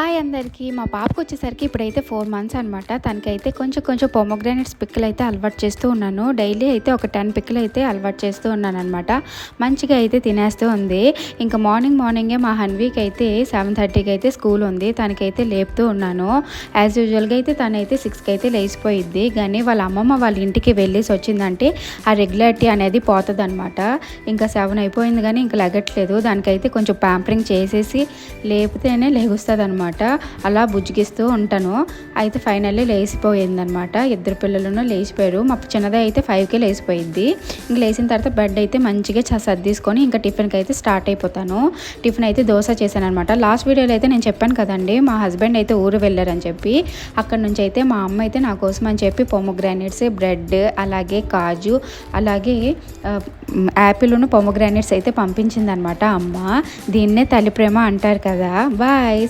Hi అందరికీ. మా పాపకు వచ్చేసరికి ఇప్పుడైతే 4 మంత్స్ అనమాట. తనకైతే కొంచెం పొమోగ్రానేట్స్ పిక్కలు అయితే అలవాటు చేస్తూ ఉన్నాను. డైలీ అయితే ఒక 10 పిక్కలు అయితే అలవాటు చేస్తూ ఉన్నాను అనమాట. మంచిగా అయితే తినేస్తూ ఉంది. ఇంకా మార్నింగే మా హన్వీకి అయితే 7:30కి అయితే స్కూల్ ఉంది. తనకైతే లేపుతూ ఉన్నాను. యాజ్ యూజువల్గా అయితే తనైతే 6కి అయితే లేచిపోయిద్ది. కానీ వాళ్ళ అమ్మమ్మ వాళ్ళ ఇంటికి వెళ్ళేసి వచ్చిందంటే ఆ రెగ్యులారిటీ అనేది పోతుంది అనమాట. ఇంకా 7 అయిపోయింది కానీ ఇంకా లెగట్లేదు. దానికైతే కొంచెం ప్యాంపరింగ్ చేసేసి లేపితేనే లెగుస్తుంది అనమాట. అలా బుజ్జిగిస్తూ ఉంటాను. అయితే ఫైనల్లీ లేచిపోయిందనమాట. ఇద్దరు పిల్లలను లేచిపోయారు. మా చిన్నది అయితే 5కే లేచిపోయిద్ది. ఇంక లేచిన తర్వాత బెడ్ అయితే మంచిగా సర్దీసుకొని ఇంకా టిఫిన్కి అయితే స్టార్ట్ అయిపోతాను. టిఫిన్ అయితే దోశ చేశాను అనమాట. లాస్ట్ వీడియోలో అయితే నేను చెప్పాను కదండి, మా హస్బెండ్ అయితే ఊరు వెళ్ళారని చెప్పి. అక్కడ నుంచి అయితే మా అమ్మ అయితే నా కోసం అని చెప్పి పొమోగ్రానేట్స్, బ్రెడ్, అలాగే కాజు, అలాగే యాపిల్ను పొమోగ్రానేట్స్ అయితే పంపించింది అనమాట అమ్మ. దీన్నే తల్లి ప్రేమ అంటారు కదా. బాయ్.